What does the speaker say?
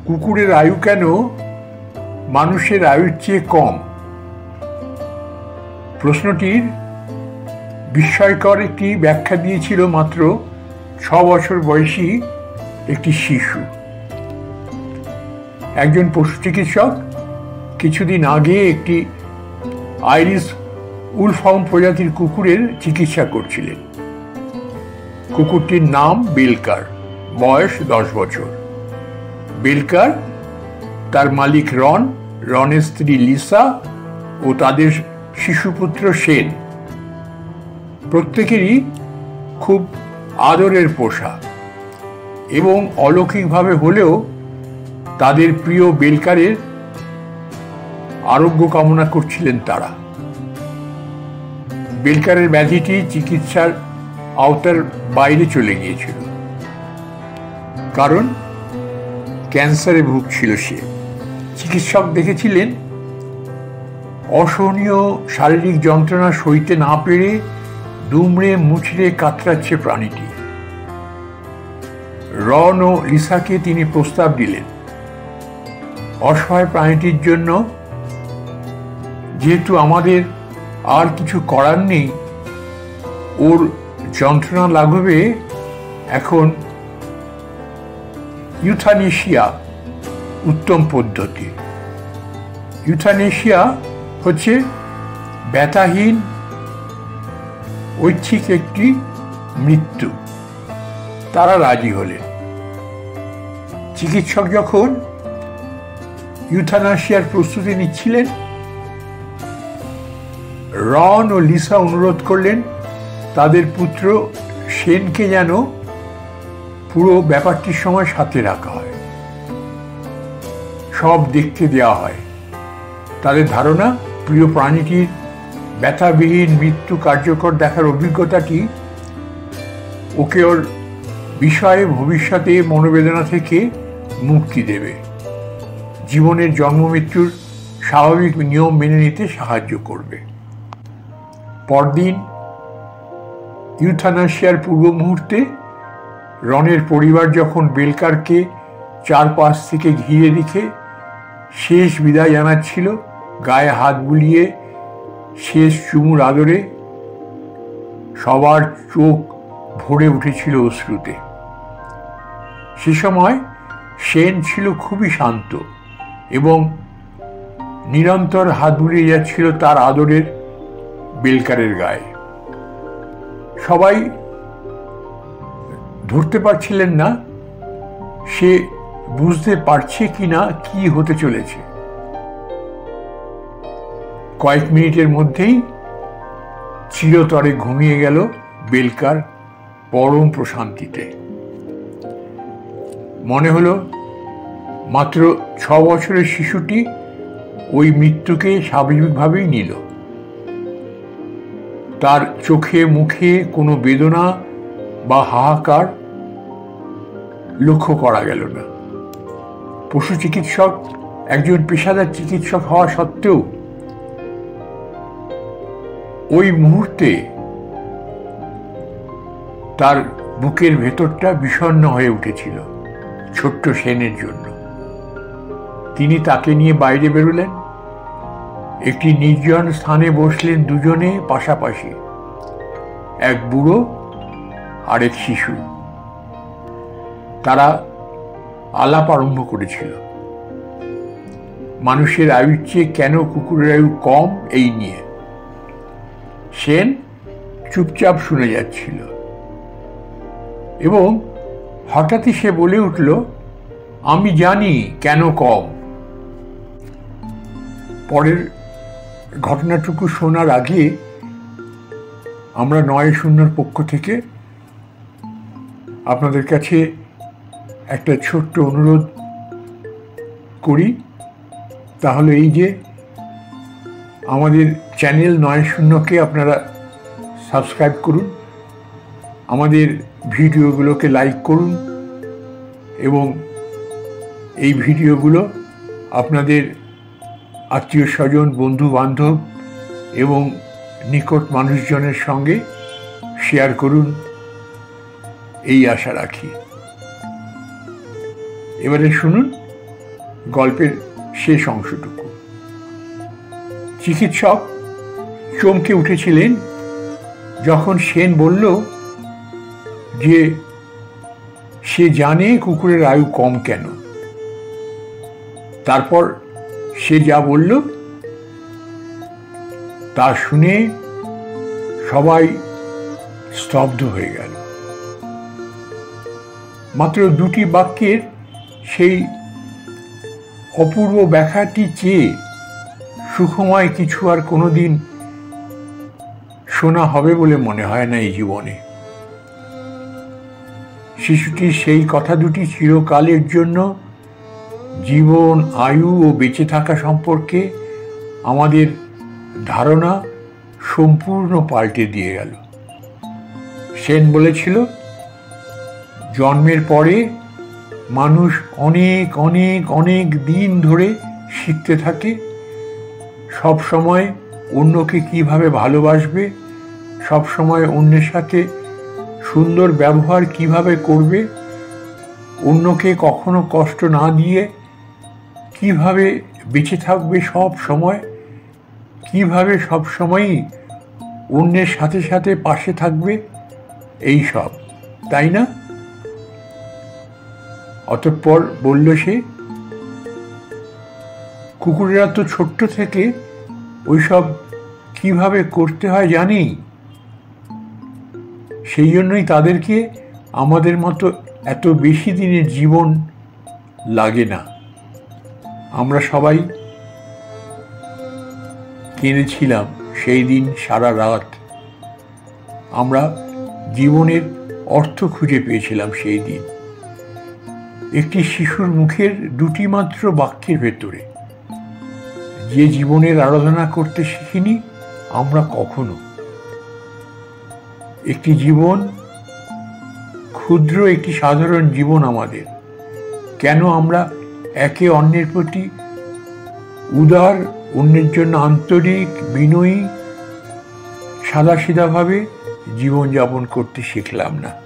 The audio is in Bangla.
কুকুরের আয়ু কেন মানুষের আয়ুর চেয়ে কম? প্রশ্নটির বিস্ময়কর একটি ব্যাখ্যা দিয়েছিল মাত্র 6 বছর বয়সী একটি শিশু। একজন পশু চিকিৎসক কিছুদিন আগে একটি আইরিশ উলফাউন্ড প্রজাতির কুকুরের চিকিৎসা করছিলেন। কুকুরটির নাম বেলকার, বয়স 10 বছর। বেলকার, তার মালিক রনের স্ত্রী লিসা ও তাদের শিশুপুত্র শেন, প্রত্যেকেরই খুব আদরের পোষা এবং অলৌকিকভাবে হলেও তাদের প্রিয় বেলকারের আরোগ্য কামনা করছিলেন তারা। বেলকারের ব্যাধিটি চিকিৎসার আওতার বাইরে চলে গিয়েছিল, কারণ ক্যান্সারে ভুগছিল সে। চিকিৎসক দেখেছিলেন অসহনীয় শারীরিক যন্ত্রণা সইতে না পেরে দুমড়ে মুচড়ে কাতরাচ্ছে প্রাণীটি। রন ও লিসাকে তিনি প্রস্তাব দিলেন, অসহায় প্রাণীটির জন্য যেহেতু আমাদের আর কিছু করার নেই, ওর যন্ত্রণা লাঘবে এখন ইউথানেশিয়া উত্তম পদ্ধতি। ইউথানেশিয়া হচ্ছে ব্যথাহীন ঐচ্ছিক একটি মৃত্যু। তারা রাজি হলেন। চিকিৎসক যখন ইউথানাসিয়ার প্রস্তুতি নিচ্ছিলেন, রন ও লিসা অনুরোধ করলেন তাদের পুত্র শেনকে যেন পুরো ব্যাপারটির সময় সাথে রাখা হয়, সব দেখতে দেওয়া হয়। তাদের ধারণা প্রিয় প্রাণীটির ব্যথাবিহীন মৃত্যু কার্যকর দেখার অভিজ্ঞতাটি ওকে ওর বিষয়ে ভবিষ্যতে মনোবেদনা থেকে মুক্তি দেবে, জীবনের জন্ম মৃত্যুর স্বাভাবিক নিয়ম মেনে নিতে সাহায্য করবে। পরদিন ইউথানাসিয়ার পূর্ব মুহূর্তে রনের পরিবার যখন বেলকারকে চারপাশ থেকে ঘিরে রেখে শেষ বিদায় জানাচ্ছিল, গায়ে হাত বুলিয়ে শেষ চুমুর আদরে, সবার চোখ ভরে উঠেছিল অশ্রুতে। সে সময় শেন ছিল খুবই শান্ত এবং নিরন্তর হাত বুলিয়ে যাচ্ছিল তার আদরের বেলকারের গায়ে। সবাই ধরতে পারছিলেন না সে বুঝতে পারছে কিনা কি হতে চলেছে। কয়েক মিনিটের মধ্যেই চিরতরে ঘুমিয়ে গেল বেলকার পরম প্রশান্তিতে। মনে হলো মাত্র 6 বছরের শিশুটি ওই মৃত্যুকে স্বাভাবিকভাবেই নিল। তার চোখে মুখে কোনো বেদনা বা হাহাকার লক্ষ্য করা গেল না। পশু চিকিৎসক একজন পেশাদার চিকিৎসক হওয়া সত্ত্বেও ওই মুহূর্তে তার বুকের ভেতরটা বিষণ্ণ হয়ে উঠেছিল ছোট্ট শেনের জন্য। তিনি তাকে নিয়ে বাইরে বেরোলেন। একটি নির্জন স্থানে বসলেন দুজনে পাশাপাশি, এক বুড়ো আর এক শিশু। তারা আলাপ আরম্ভ করেছিল মানুষের আয়ুর চেয়ে কেন কুকুরের আয়ু কম এই নিয়ে। শেন চুপচাপ শুনে যাচ্ছিল এবং হঠাৎই সে বলে উঠল, আমি জানি কেন কম। পরের ঘটনাটুকু শোনার আগে আমরা ৯-০ পক্ষ থেকে আপনাদের কাছে একটা ছোট্ট অনুরোধ করি। তাহলে এই যে আমাদের চ্যানেল ৯-০কে আপনারা সাবস্ক্রাইব করুন, আমাদের ভিডিওগুলোকে লাইক করুন এবং এই ভিডিওগুলো আপনাদের আত্মীয় স্বজন, বন্ধু বান্ধব এবং নিকট মানুষজনের সঙ্গে শেয়ার করুন, এই আশা রাখি। এবারে শুনুন গল্পের শেষ অংশটুকু। চিকিৎসক চমকে উঠেছিলেন যখন সেন বলল যে সে জানে কুকুরের আয়ু কম কেন। তারপর সে যা বলল তা শুনে সবাই স্তব্ধ হয়ে গেল। মাত্র দুটি বাক্যের সেই অপূর্ব ব্যাখ্যাটি চেয়ে সুখময় কিছু আর কোনোদিন শোনা হবে বলে মনে হয় না এই জীবনে। শিশুটির সেই কথা দুটি চিরকালের জন্য জীবন, আয়ু ও বেঁচে থাকা সম্পর্কে আমাদের ধারণা সম্পূর্ণ পাল্টে দিয়ে গেল। সেন বলেছিল, জন্মের পরে মানুষ অনেক অনেক অনেক দিন ধরে শিখতে থাকে সব সময় অন্যকে কিভাবে ভালোবাসবে, সব সময় অন্যের সাথে সুন্দর ব্যবহার কিভাবে করবে, অন্যকে কখনো কষ্ট না দিয়ে কিভাবে বেঁচে থাকবে সব সময়, কিভাবে সব সময়ই অন্যের সাথে সাথে পাশে থাকবে, এই সব, তাই না? অতঃপর বলল সে, কুকুরেরা তো ছোট্ট থেকে ওইসব কিভাবে করতে হয় জানি, সেই জন্যই তাদেরকে আমাদের মতো এত বেশি দিনের জীবন লাগে না। আমরা সবাই কেঁদেছিলাম সেই দিন সারা রাত। আমরা জীবনের অর্থ খুঁজে পেয়েছিলাম সেই দিন একটি শিশুর মুখের দুটি মাত্র বাক্যের ভেতরে। যে জীবনের আরাধনা করতে শিখিনি আমরা কখনো। একটি জীবন, ক্ষুদ্র একটি সাধারণ জীবন আমাদের। কেন আমরা একে অন্যের প্রতি উদার, অন্যের জন্য আন্তরিক, বিনয়ী, সাদাসিধাভাবে জীবনযাপন করতে শিখলাম না?